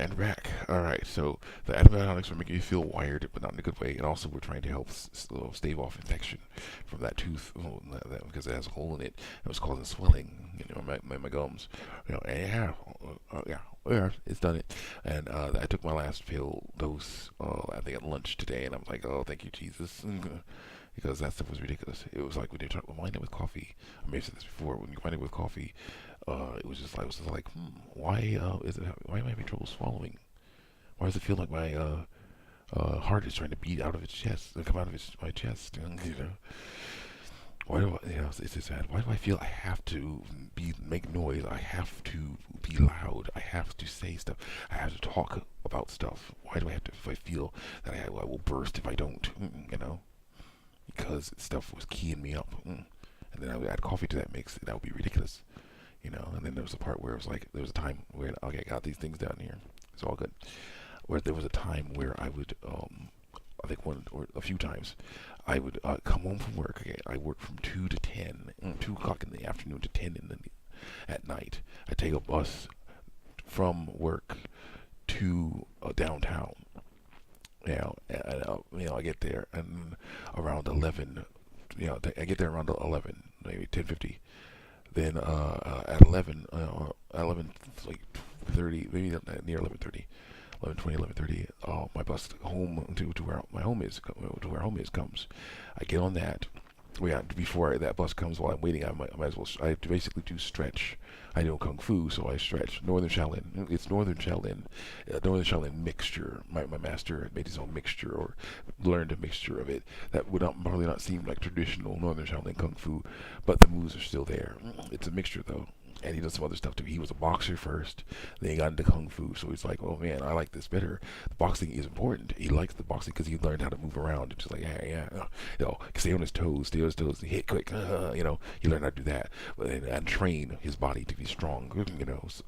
And back. All right. So the antibiotics are making you feel wired, but not in a good way. And also, we're trying to help stave off infection from that tooth, because it has a hole in it. It was causing swelling, my gums. And yeah, it's done it. And I took my last pill dose, I think at lunch today, and I was like, oh, thank you, Jesus. Because that stuff was ridiculous. It was like when you combine it with coffee. I may have said this before. When you combine it with coffee, it was just like, why why am I having trouble swallowing? Why does it feel like my heart is trying to beat out of its chest, come out of my chest? Why do I, it's just sad. Why do I feel I have to make noise? I have to be loud. I have to say stuff. I have to talk about stuff. Why do I have to? If I feel that I will burst if I don't, because stuff was keying me up. And then I would add coffee to that mix, and that would be ridiculous. And then there was a part where it was like, there was a time where, okay, I got these things down here. It's all good. Where there was a time where I would, I think one or a few times, I would come home from work. Okay, I worked from 2 to 10, 2 o'clock in the afternoon to 10 at night. I take a bus from work to downtown. I get there and around 11. I get there around 11, maybe 10:50. Then at 11, like 30, maybe near 11:30, 11:20, 11:30, my bus home to where my home is, comes. I get on that. Before that bus comes, while I'm waiting, I might as well. I have to basically do stretch. I know kung fu, so I stretch. Northern Shaolin. It's Northern Shaolin mixture. My master made his own mixture, or learned a mixture of it that would probably not seem like traditional Northern Shaolin kung fu, but the moves are still there. It's a mixture though. And he does some other stuff too. He was a boxer first, then he got into kung fu. So he's like, oh man, I like this better. The boxing is important. He likes the boxing because he learned how to move around. It's just like, stay on his toes, hit quick. He learned how to do that, and train his body to be strong.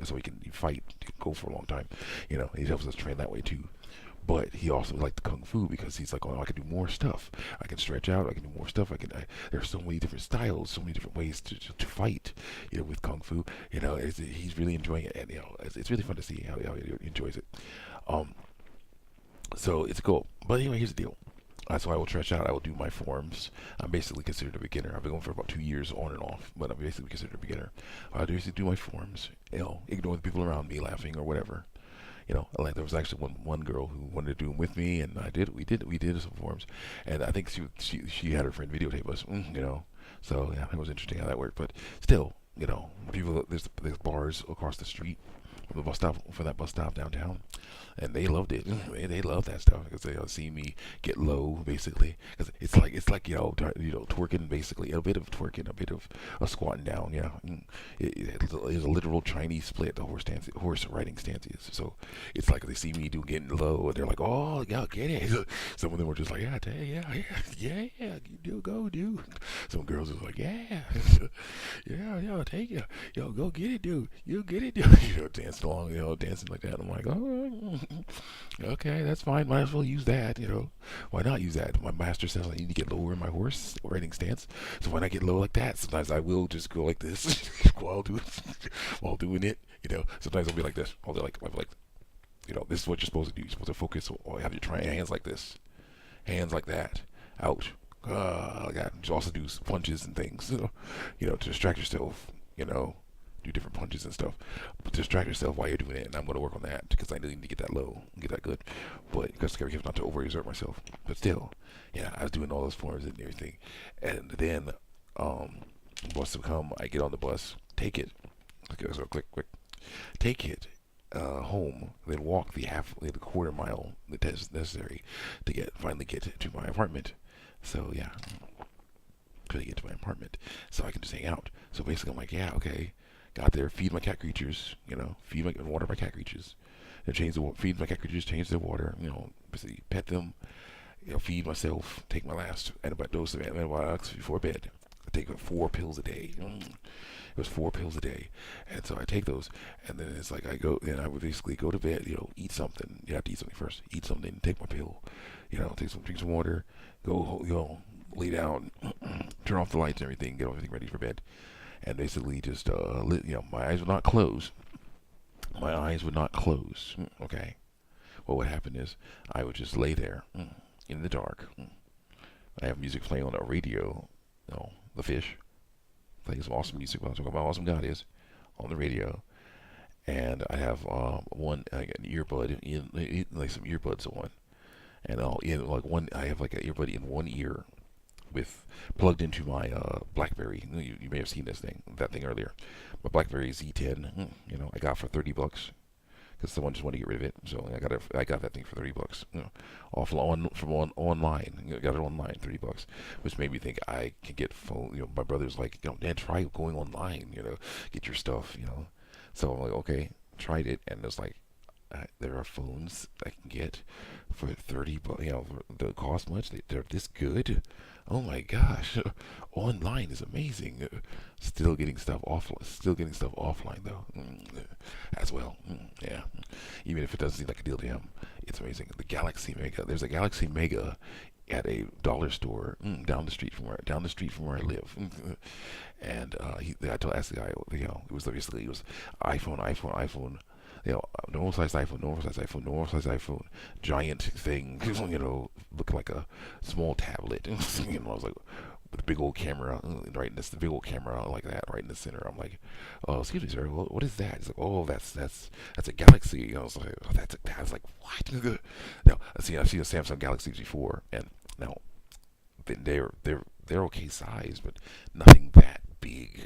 So he can fight, go for a long time. He helps us train that way too. But he also liked the kung fu because he's like, oh, I can do more stuff. I can stretch out. I can do more stuff. There's so many different styles, so many different ways to fight. With kung fu. He's really enjoying it, and it's really fun to see how he enjoys it. So it's cool. But anyway, here's the deal. So I will stretch out. I will do my forms. I'm basically considered a beginner. I've been going for about 2 years on and off, but I'm basically considered a beginner. I basically do my forms. Ignore the people around me laughing or whatever. Like there was actually one girl who wanted to do them with me, and we did some forms, and I think she had her friend videotape us, so yeah, it was interesting how that worked. But still, people, there's bars across the street from that bus stop downtown, and they loved it. They love that stuff because they see me get low, basically. Because it's like twerking, basically, a bit of twerking, a bit of a squatting down. Yeah, it is a literal Chinese split. The horse riding stance is. So it's like they see me getting low, and they're like, oh, yeah, get it. Some of them were just like, yeah, you go, dude. Some girls was like, yeah, take it, go get it, dude. You get it, dude. Dancing along, dancing like that. I'm like, oh, okay, that's fine. Might as well use that, Why not use that? My master says I need to get lower in my horse riding stance. So when I get low like that, sometimes I will just go like this while doing it. Sometimes I'll be like this. I'll be like, this is what you're supposed to do. You're supposed to focus on have your hands like this, hands like that, out. Like that. You also do punches and things, to distract yourself, do different punches and stuff, but distract yourself while you're doing it. And I'm going to work on that because I need to get that low, get that good. But you got to be careful not to overexert myself. But still, yeah, I was doing all those forms and everything. And then, bus would come. I get on the bus, take it. Okay, so quick, take it home, then walk the quarter mile that's necessary to finally get to my apartment. So yeah, to get to my apartment, so I can just hang out. So basically, I'm like, yeah, okay. Got there, feed my cat creatures, water my cat creatures. Then feed my cat creatures, change their water, basically pet them, feed myself, take my last dose of antibiotics before bed. I take 4 pills a day. It was 4 pills a day, and so I take those, and then it's like I would basically go to bed, eat something. You have to eat something first. Eat something, take my pill, drink some water, go, lay down, turn off the lights and everything, get everything ready for bed. And basically just, my eyes will not close. My eyes would not close. Okay. What would happen is I would just lay there in the dark. I have music playing on a radio. The Fish playing some awesome music. I'm talking about how awesome God is on the radio. And I have I got an earbud in, like some earbuds on, and in like one, I have like an earbud in one ear with plugged into my BlackBerry. You may have seen that thing earlier. My BlackBerry Z10, I got for $30 because someone just wanted to get rid of it. So I got that thing for $30. Online. Got it online, $30, which made me think I can get phone. My brother's like, Dan, try going online. Get your stuff. So I'm like, okay, tried it, and it's like, there are phones I can get for $30, that cost much. They're this good. Oh my gosh, online is amazing. Still getting stuff offline though, as well. Yeah, even if it doesn't seem like a deal to him, it's amazing. The Galaxy Mega. There's a Galaxy Mega at a dollar store down the street from where I live. And I asked the guy, it was iPhone, normal size iPhone, giant thing, looking like a small tablet. I was like, with a big old camera, the big old camera like that, right in the center. I'm like, oh, excuse me, sir, what is that? He's like, oh, that's a Galaxy. I was like, oh, I was like, what? Now, I've seen a Samsung Galaxy before, and now they're okay size, but nothing that big.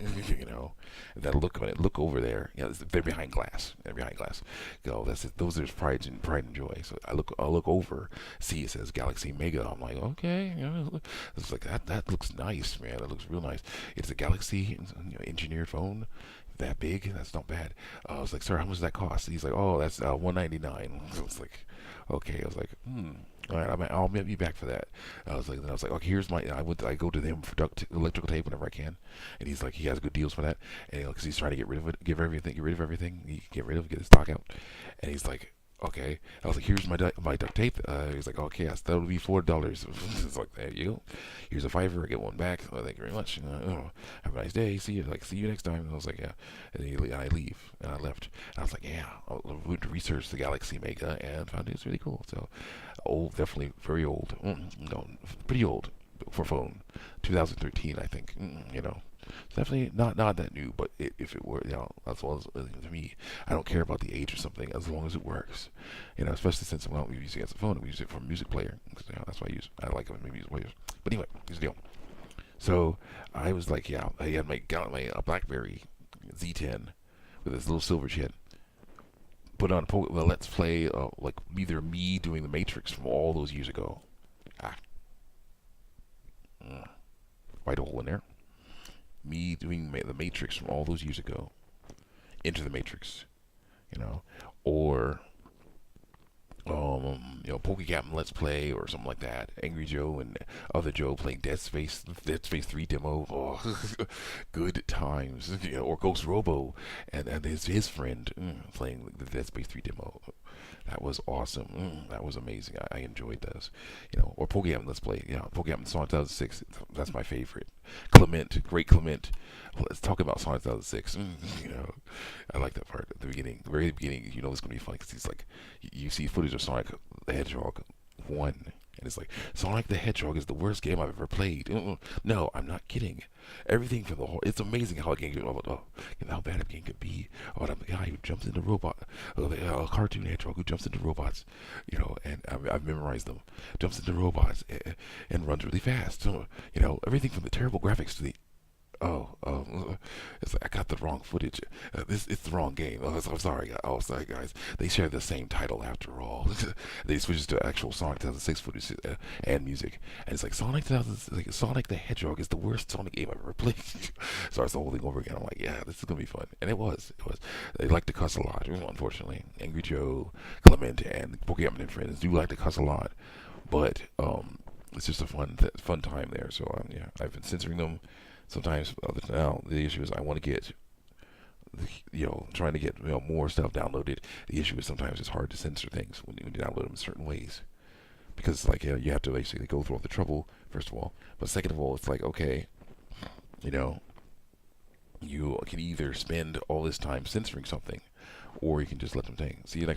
That look over there. They're behind glass. That's it. Those are pride and joy. So I'll look over, see it says Galaxy Mega. I'm like, okay, it's like that looks nice, man. That looks real nice. It's a Galaxy engineered phone. That big, that's not bad. I was like, sir, how much does that cost? He's like, oh, that's $199. I was like, okay. I was like, all right, I'll be back for that. I was like, okay, here's my. I go to them for electrical tape whenever I can, and he's like, he has good deals for that, and because he's trying to get rid of it, get rid of everything, get his stock out, and he's like, okay. I was like, here's my duct tape. He's like, okay, that'll be $4. It's like, there you go. Here's a $5. I get one back. Oh, thank you very much. Have a nice day. See you next time. And I was like, yeah. And I leave, and I left. And I was like, yeah. I went to research the Galaxy Mega and found it's really cool. So, old, definitely very old. Pretty old for phone. 2013, I think. It's definitely not that new, but if it were, as well as to me, I don't care about the age or something as long as it works. Especially since we don't use it as a phone, we use it for a music player. That's why I like it with music players. But anyway, here's the deal. So I was like, yeah, I had my BlackBerry Z10 with this little silver chip. Put on Let's Play, like either me doing the Matrix from all those years ago. White hole in there. Me doing the Matrix from all those years ago, into the Matrix, or PokeCaptain Let's Play or something like that. Angry Joe and other Joe playing Dead Space 3 demo. Oh, good times. Or Ghost Robo and his friend playing the Dead Space 3 demo. That was awesome. That was amazing. I enjoyed those. Or PokeCaptain Let's Play. PokeCaptain Sonic 2006. That's my favorite. Great Clement. Let's talk about Sonic 2006. I like that part at the beginning. The very beginning, it's going to be funny because he's like, you see footage of Sonic the Hedgehog 1, and it's like, Sonic the Hedgehog is the worst game I've ever played. No, I'm not kidding. Everything from the whole, it's amazing how a game how bad a game could be. The guy who jumps into a cartoon hedgehog who jumps into robots, and I've memorized them. Jumps into robots and runs really fast. Everything from the terrible graphics to the it's like I got the wrong footage. It's the wrong game. I'm sorry. Sorry, guys. They share the same title after all. They switched to actual Sonic 2006 footage and music, and it's like Sonic the Hedgehog is the worst Sonic game I've ever played. So I was the whole thing over again. I'm like, yeah, this is gonna be fun, and it was. They like to cuss a lot, unfortunately. Angry Joe, Clement, and Pokemon and friends do like to cuss a lot, but it's just a fun time there. So I've been censoring them. Sometimes now the issue is I want to get, trying to get more stuff downloaded. The issue is sometimes it's hard to censor things when you download them in certain ways, because you have to basically go through all the trouble first of all. But second of all, it's like, okay, you can either spend all this time censoring something, or you can just let them hang. See you next time.